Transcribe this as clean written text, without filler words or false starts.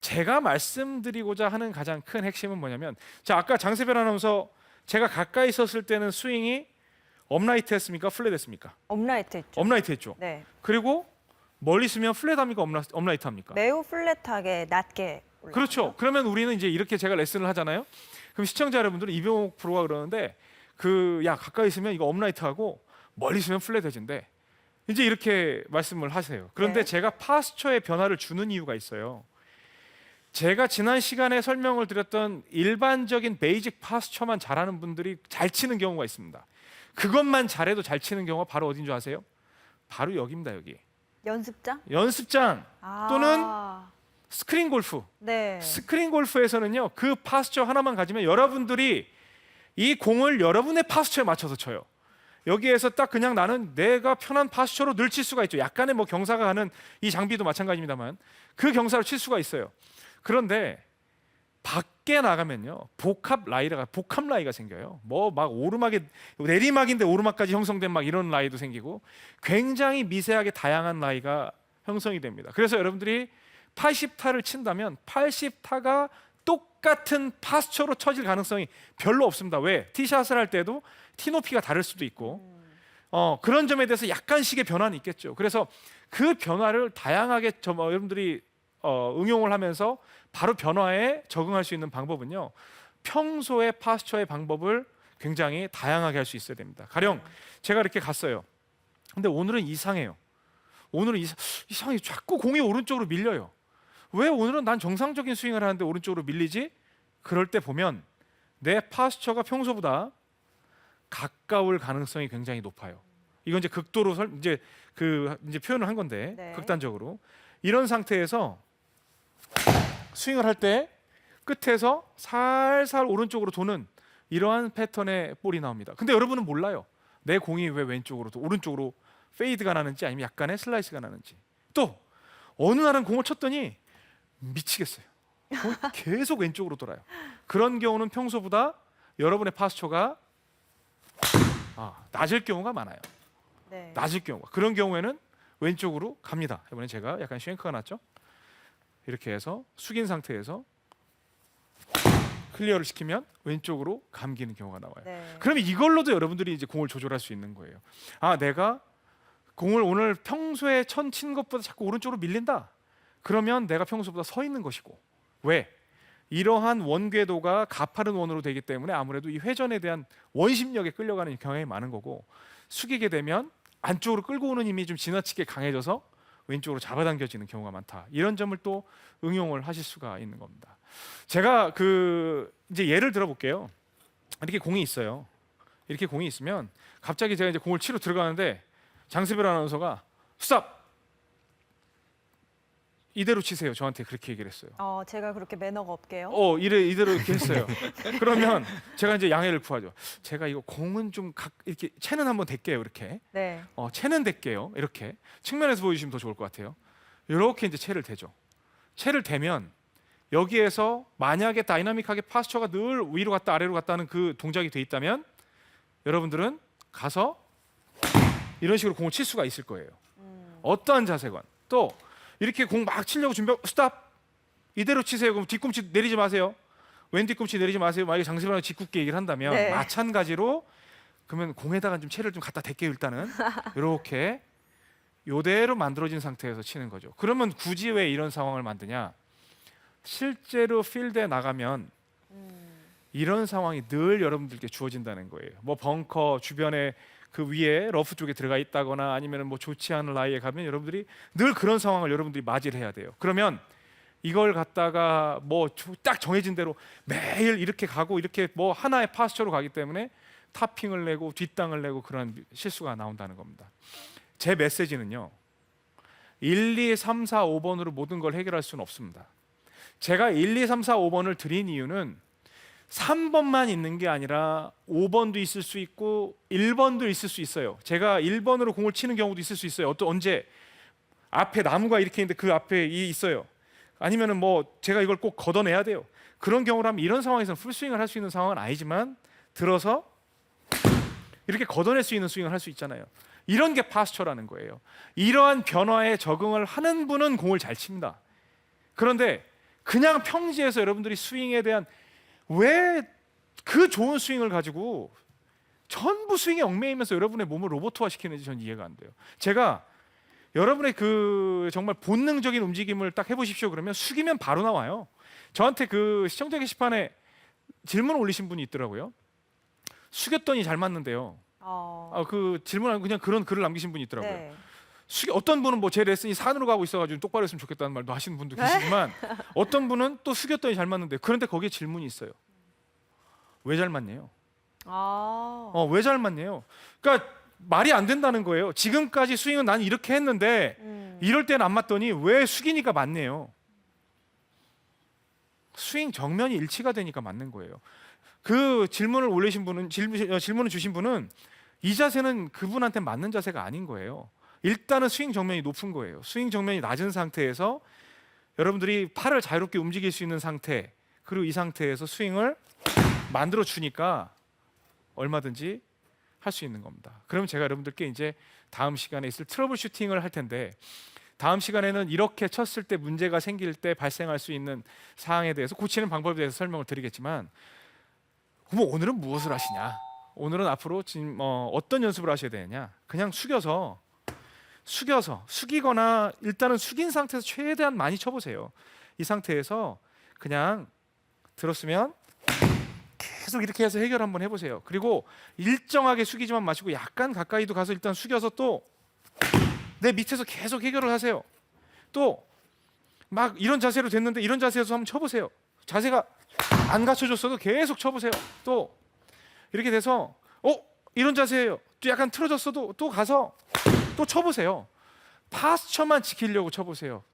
제가 말씀드리고자 하는 가장 큰 핵심은 뭐냐면, 자, 아까 장세별 아나운서 제가 가까이 있었을 때는 스윙이 업라이트 했습니까? 플랫 했습니까? 업라이트 했죠. 업라이트 했죠. 네. 그리고 멀리 있으면 플랫 합니까? 업라이트 합니까? 매우 플랫하게 낮게 올라가죠. 그렇죠. 그러면 우리는 이제 이렇게 제가 레슨을 하잖아요. 그럼 시청자 여러분들은 이병옥 프로가 그러는데 야, 가까이 있으면 이거 업라이트 하고 멀리 있으면 플랫 해진대. 이제 이렇게 말씀을 하세요. 그런데 네. 제가 파스처의 변화를 주는 이유가 있어요. 제가 지난 시간에 설명을 드렸던 일반적인 베이직 파스처만 잘하는 분들이 잘 치는 경우가 있습니다. 그것만 잘해도 잘 치는 경우가 바로 어딘 줄 아세요? 바로 여기입니다. 여기. 연습장? 연습장 또는 스크린 골프. 네. 스크린 골프에서는요, 그 파스처 하나만 가지면 여러분들이 이 공을 여러분의 파스처에 맞춰서 쳐요. 여기에서 딱 그냥 나는 내가 편한 파스처로 늘 칠 수가 있죠. 약간의 뭐 경사가 가는 이 장비도 마찬가지입니다만 그 경사로 칠 수가 있어요. 그런데 밖에 나가면요, 복합 라이가 생겨요. 뭐 막 오르막에 내리막인데 오르막까지 형성된 막 이런 라이도 생기고 굉장히 미세하게 다양한 라이가 형성이 됩니다. 그래서 여러분들이 80타를 친다면 80타가 똑같은 파스처로 쳐질 가능성이 별로 없습니다. 왜? 티샷을 할 때도 티 높이가 다를 수도 있고 그런 점에 대해서 약간씩의 변화는 있겠죠. 그래서 그 변화를 다양하게 여러분들이 응용을 하면서 바로 변화에 적응할 수 있는 방법은요, 평소의 파스처의 방법을 굉장히 다양하게 할 수 있어야 됩니다. 가령 제가 이렇게 갔어요. 근데 오늘은 이상해요. 오늘은 이상해. 자꾸 공이 오른쪽으로 밀려요. 왜 오늘은 난 정상적인 스윙을 하는데 오른쪽으로 밀리지? 그럴 때 보면 내 파스처가 평소보다 가까울 가능성이 굉장히 높아요. 이건 이제 극도로 이제 표현을 한 건데, 네. 극단적으로 이런 상태에서 스윙을 할 때 끝에서 살살 오른쪽으로 도는 이러한 패턴의 볼이 나옵니다. 근데 여러분은 몰라요. 내 공이 왜 왼쪽으로 오른쪽으로 페이드가 나는지 아니면 약간의 슬라이스가 나는지. 또 어느 날은 공을 쳤더니 미치겠어요. 공이 계속 왼쪽으로 돌아요. 그런 경우는 평소보다 여러분의 파스처가 낮을 경우가 많아요. 네. 낮을 경우가. 그런 경우에는 왼쪽으로 갑니다. 이번에 제가 약간 쉔크가 났죠. 이렇게 해서 숙인 상태에서 클리어를 시키면 왼쪽으로 감기는 경우가 나와요. 네. 그러면 이걸로도 여러분들이 이제 공을 조절할 수 있는 거예요. 내가 공을 오늘 평소에 친 것보다 자꾸 오른쪽으로 밀린다. 그러면 내가 평소보다 서 있는 것이고. 왜? 이러한 원궤도가 가파른 원으로 되기 때문에 아무래도 이 회전에 대한 원심력에 끌려가는 경향이 많은 거고, 숙이게 되면 안쪽으로 끌고 오는 힘이 좀 지나치게 강해져서 왼쪽으로 잡아당겨지는 경우가 많다. 이런 점을 또 응용을 하실 수가 있는 겁니다. 제가 이제 예를 들어볼게요. 이렇게 공이 있어요. 이렇게 공이 있으면 갑자기 제가 이제 공을 치러 들어가는데 장세별 아나운서가 스탑! 이대로 치세요. 저한테 그렇게 얘기를 했어요. 제가 그렇게 매너가 없게요. 이대로 이렇게 했어요. 그러면 제가 이제 양해를 구하죠. 제가 이거 공은 좀 이렇게 채는 한번 댈게요. 이렇게. 네. 채는 댈게요. 이렇게 측면에서 보여주시면 더 좋을 것 같아요. 이렇게 이제 채를 대죠. 채를 대면 여기에서 만약에 다이나믹하게 파스처가 늘 위로 갔다 아래로 갔다 하는 그 동작이 돼 있다면 여러분들은 가서 이런 식으로 공을 칠 수가 있을 거예요. 어떠한 자세건. 또 이렇게 공 막 치려고 스탑! 이대로 치세요. 그럼 뒤꿈치 내리지 마세요. 왼 뒤꿈치 내리지 마세요. 만약에 장세별이 짓궂게 얘기를 한다면 네. 마찬가지로 그러면 공에다가 좀 채를 좀 갖다 댈게요. 일단은 이렇게 이대로 만들어진 상태에서 치는 거죠. 그러면 굳이 왜 이런 상황을 만드냐? 실제로 필드에 나가면 이런 상황이 늘 여러분들께 주어진다는 거예요. 뭐 벙커 주변에 그 위에 러프 쪽에 들어가 있다거나 아니면 뭐 좋지 않은 라이에 가면 여러분들이 늘 그런 상황을 여러분들이 맞이를 해야 돼요. 그러면 이걸 갖다가 뭐 딱 정해진 대로 매일 이렇게 가고 이렇게 뭐 하나의 파스처로 가기 때문에 탑핑을 내고 뒷땅을 내고 그런 실수가 나온다는 겁니다. 제 메시지는요, 1, 2, 3, 4, 5번으로 모든 걸 해결할 수는 없습니다. 제가 1, 2, 3, 4, 5번을 드린 이유는 3번만 있는 게 아니라 5번도 있을 수 있고 1번도 있을 수 있어요. 제가 1번으로 공을 치는 경우도 있을 수 있어요. 언제 앞에 나무가 이렇게 있는데 그 앞에 있어요. 아니면은 뭐 제가 이걸 꼭 걷어내야 돼요. 그런 경우라면 이런 상황에서는 풀스윙을 할 수 있는 상황은 아니지만 들어서 이렇게 걷어낼 수 있는 스윙을 할 수 있잖아요. 이런 게 파스처라는 거예요. 이러한 변화에 적응을 하는 분은 공을 잘 칩니다. 그런데 그냥 평지에서 여러분들이 스윙에 대한 왜 그 좋은 스윙을 가지고 전부 스윙에 얽매이면서 여러분의 몸을 로봇화 시키는지 전 이해가 안 돼요. 제가 여러분의 그 정말 본능적인 움직임을 딱 해보십시오. 그러면 숙이면 바로 나와요. 저한테 그 시청자 게시판에 질문 올리신 분이 있더라고요. 숙였더니 잘 맞는데요. 그 질문 아니고 그냥 그런 글을 남기신 분이 있더라고요. 네. 어떤 분은 뭐 제 레슨이 산으로 가고 있어가지고 똑바로 했으면 좋겠다는 말도 하시는 분도 계시지만 어떤 분은 또 숙였더니 잘 맞는데 그런데 거기에 질문이 있어요. 왜 잘 맞네요? 왜 잘 맞네요? 그러니까 말이 안 된다는 거예요. 지금까지 스윙은 난 이렇게 했는데 이럴 땐 안 맞더니 왜 숙이니까 맞네요. 스윙 정면이 일치가 되니까 맞는 거예요. 그 질문을 올리신 분은 질문을 주신 분은 이 자세는 그분한테 맞는 자세가 아닌 거예요. 일단은 스윙 정면이 높은 거예요. 스윙 정면이 낮은 상태에서 여러분들이 팔을 자유롭게 움직일 수 있는 상태, 그리고 이 상태에서 스윙을 만들어 주니까 얼마든지 할 수 있는 겁니다. 그럼 제가 여러분들께 이제 다음 시간에 있을 트러블 슈팅을 할 텐데, 다음 시간에는 이렇게 쳤을 때 문제가 생길 때 발생할 수 있는 사항에 대해서 고치는 방법에 대해서 설명을 드리겠지만, 그럼 오늘은 무엇을 하시냐? 오늘은 앞으로 지금 어떤 연습을 하셔야 되느냐? 그냥 숙이거나 일단은 숙인 상태에서 최대한 많이 쳐보세요. 이 상태에서 그냥 들었으면 계속 이렇게 해서 해결 한번 해보세요. 그리고 일정하게 숙이지만 마시고 약간 가까이도 가서 일단 숙여서 또 내 밑에서 계속 해결을 하세요. 또 막 이런 자세로 됐는데 이런 자세에서 한번 쳐보세요. 자세가 안 갖춰졌어도 계속 쳐보세요. 또 이렇게 돼서 이런 자세예요. 또 약간 틀어졌어도 또 가서 또 쳐보세요. 파스처만 지키려고 쳐보세요.